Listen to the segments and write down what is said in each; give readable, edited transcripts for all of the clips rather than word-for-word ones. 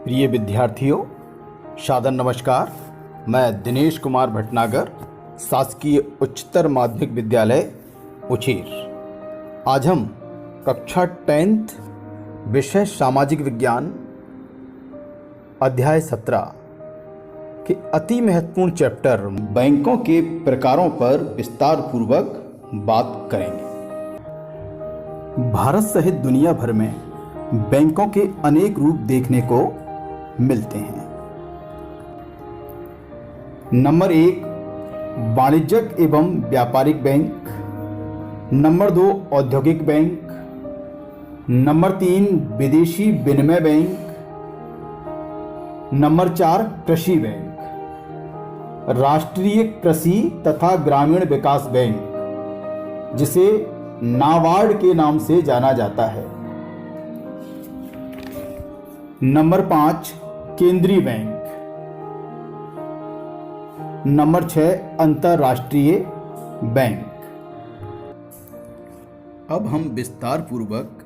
प्रिय विद्यार्थियों, सादर नमस्कार। मैं दिनेश कुमार भटनागर, शासकीय उच्चतर माध्यमिक विद्यालय उछीर। आज हम कक्षा 10th विषय सामाजिक विज्ञान अध्याय 17 के अति महत्वपूर्ण चैप्टर बैंकों के प्रकारों पर विस्तार पूर्वक बात करेंगे। भारत सहित दुनिया भर में बैंकों के अनेक रूप देखने को मिलते हैं। नंबर 1 वाणिज्यिक एवं व्यापारिक बैंक, नंबर 2 औद्योगिक बैंक, नंबर 3 विदेशी विनिमय बैंक, नंबर 4 कृषि बैंक, राष्ट्रीय कृषि तथा ग्रामीण विकास बैंक जिसे नाबार्ड के नाम से जाना जाता है, नंबर 5 केंद्रीय बैंक, नंबर 6 अंतर्राष्ट्रीय बैंक। अब हम विस्तार पूर्वक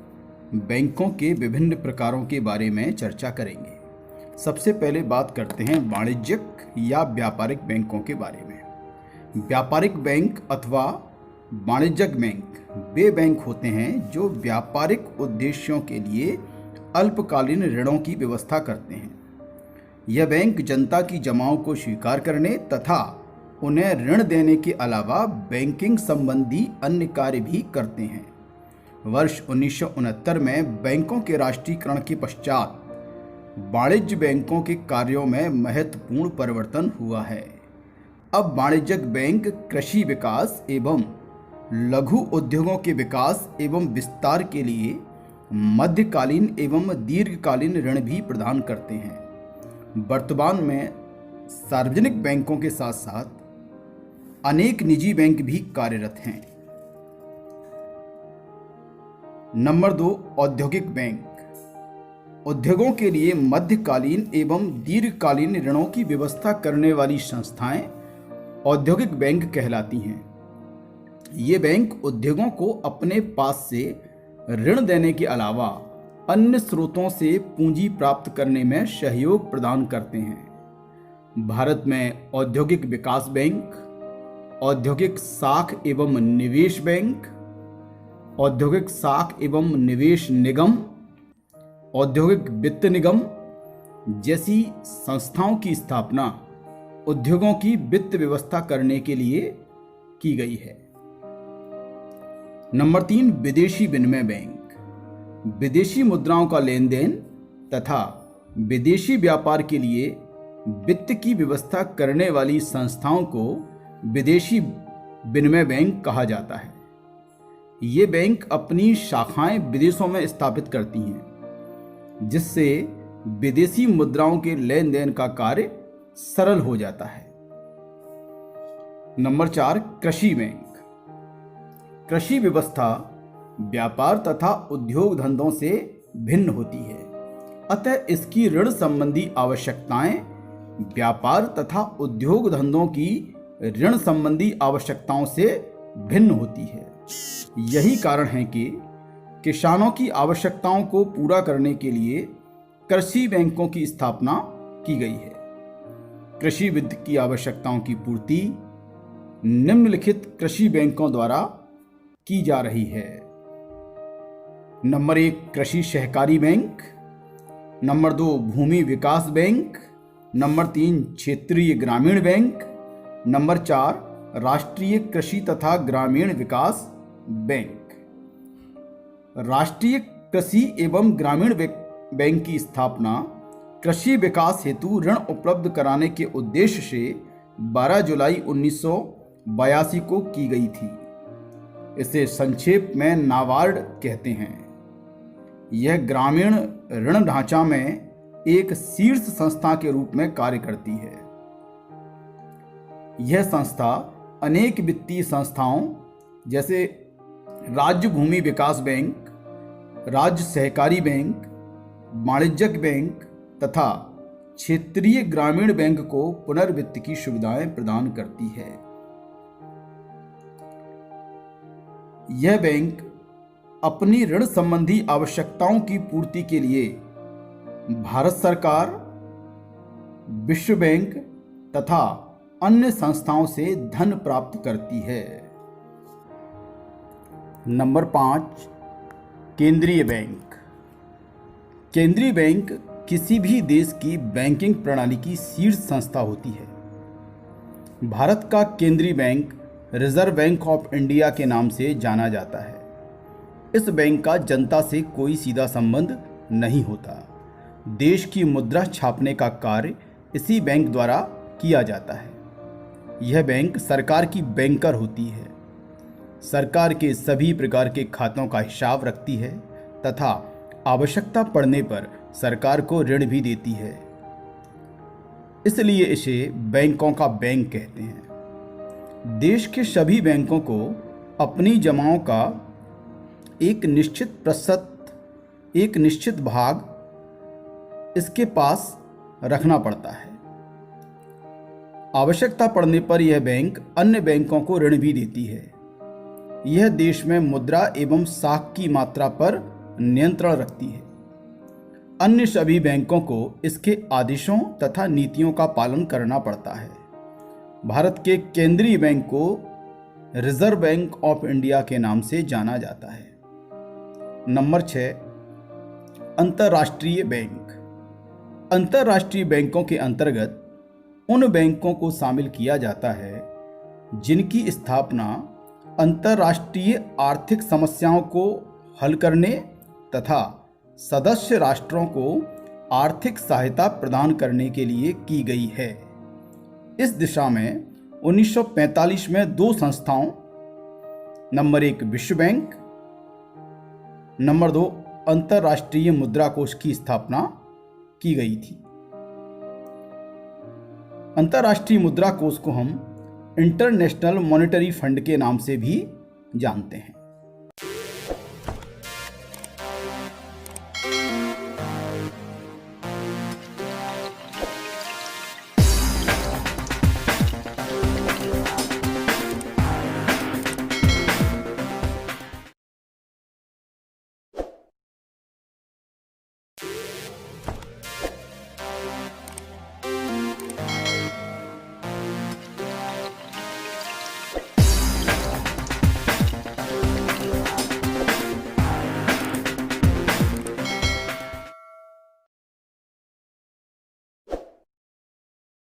बैंकों के विभिन्न प्रकारों के बारे में चर्चा करेंगे। सबसे पहले बात करते हैं वाणिज्यिक या व्यापारिक बैंकों के बारे में। व्यापारिक बैंक अथवा वाणिज्यिक बैंक वे बैंक होते हैं जो व्यापारिक उद्देश्यों के लिए अल्पकालीन ऋणों की व्यवस्था करते हैं। यह बैंक जनता की जमाओं को स्वीकार करने तथा उन्हें ऋण देने के अलावा बैंकिंग संबंधी अन्य कार्य भी करते हैं। वर्ष 1969 में बैंकों के राष्ट्रीयकरण के पश्चात वाणिज्य बैंकों के कार्यों में महत्वपूर्ण परिवर्तन हुआ है। अब वाणिज्यिक बैंक कृषि विकास एवं लघु उद्योगों के विकास एवं विस्तार के लिए मध्यकालीन एवं दीर्घकालीन ऋण भी प्रदान करते हैं। वर्तमान में सार्वजनिक बैंकों के साथ साथ अनेक निजी बैंक भी कार्यरत हैं। नंबर 2 औद्योगिक बैंक। उद्योगों के लिए मध्यकालीन एवं दीर्घकालीन ऋणों की व्यवस्था करने वाली संस्थाएं औद्योगिक बैंक कहलाती हैं। ये बैंक उद्योगों को अपने पास से ऋण देने के अलावा अन्य स्रोतों से पूंजी प्राप्त करने में सहयोग प्रदान करते हैं। भारत में औद्योगिक विकास बैंक, औद्योगिक साख एवं निवेश बैंक, औद्योगिक साख एवं निवेश निगम, औद्योगिक वित्त निगम जैसी संस्थाओं की स्थापना उद्योगों की वित्त व्यवस्था करने के लिए की गई है। नंबर 3 विदेशी विनिमय बैंक। विदेशी मुद्राओं का लेन देन तथा विदेशी व्यापार के लिए वित्त की व्यवस्था करने वाली संस्थाओं को विदेशी विनिमय बैंक कहा जाता है। ये बैंक अपनी शाखाएं विदेशों में स्थापित करती हैं, जिससे विदेशी मुद्राओं के लेन देन का कार्य सरल हो जाता है। नंबर 4 कृषि बैंक। कृषि व्यवस्था व्यापार तथा उद्योग धंधों से भिन्न होती है, अतः इसकी ऋण संबंधी आवश्यकताएं व्यापार तथा उद्योग धंधों की ऋण संबंधी आवश्यकताओं से भिन्न होती है। यही कारण है कि किसानों की आवश्यकताओं को पूरा करने के लिए कृषि बैंकों की स्थापना की गई है। कृषि वित्त की आवश्यकताओं की पूर्ति निम्नलिखित कृषि बैंकों द्वारा की जा रही है। नंबर 1 कृषि सहकारी बैंक, नंबर 2 भूमि विकास बैंक, नंबर 3 क्षेत्रीय ग्रामीण बैंक, नंबर 4 राष्ट्रीय कृषि तथा ग्रामीण विकास बैंक। राष्ट्रीय कृषि एवं ग्रामीण बैंक की स्थापना कृषि विकास हेतु ऋण उपलब्ध कराने के उद्देश्य से 12 जुलाई 1982 को की गई थी। इसे संक्षेप में नाबार्ड कहते हैं। यह ग्रामीण ऋण ढांचा में एक शीर्ष संस्था के रूप में कार्य करती है। यह संस्था अनेक वित्तीय संस्थाओं जैसे राज्य भूमि विकास बैंक, राज्य सहकारी बैंक, वाणिज्यिक बैंक तथा क्षेत्रीय ग्रामीण बैंक को पुनर्वित्त की सुविधाएं प्रदान करती है। यह बैंक अपनी ऋण संबंधी आवश्यकताओं की पूर्ति के लिए भारत सरकार, विश्व बैंक तथा अन्य संस्थाओं से धन प्राप्त करती है। नंबर 5, केंद्रीय बैंक। केंद्रीय बैंक किसी भी देश की बैंकिंग प्रणाली की शीर्ष संस्था होती है। भारत का केंद्रीय bank reserve bank of India के नाम से जाना जाता है। इस बैंक का जनता से कोई सीधा संबंध नहीं होता। देश की मुद्रा छापने का कार्य इसी बैंक द्वारा किया जाता है। यह बैंक सरकार की बैंकर होती है। सरकार के सभी प्रकार के खातों का हिसाब रखती है तथा आवश्यकता पड़ने पर सरकार को ऋण भी देती है। इसलिए इसे बैंकों का बैंक कहते हैं। देश के सभी बैंकों को अपनी जमाओं का एक निश्चित भाग इसके पास रखना पड़ता है। आवश्यकता पड़ने पर यह बैंक अन्य बैंकों को ऋण भी देती है। यह देश में मुद्रा एवं साख की मात्रा पर नियंत्रण रखती है। अन्य सभी बैंकों को इसके आदेशों तथा नीतियों का पालन करना पड़ता है। भारत के केंद्रीय बैंक को रिजर्व बैंक ऑफ इंडिया के नाम से जाना जाता है। नंबर 6, अंतर्राष्ट्रीय बैंक। अंतर्राष्ट्रीय बैंकों के अंतर्गत उन बैंकों को शामिल किया जाता है जिनकी स्थापना अंतर्राष्ट्रीय आर्थिक समस्याओं को हल करने तथा सदस्य राष्ट्रों को आर्थिक सहायता प्रदान करने के लिए की गई है। इस दिशा में 1945 में 2 संस्थाओं, नंबर 1 विश्व बैंक, नंबर 2 अंतर्राष्ट्रीय मुद्रा कोष की स्थापना की गई थी। अंतर्राष्ट्रीय मुद्रा कोष को हम इंटरनेशनल मॉनेटरी फंड के नाम से भी जानते हैं।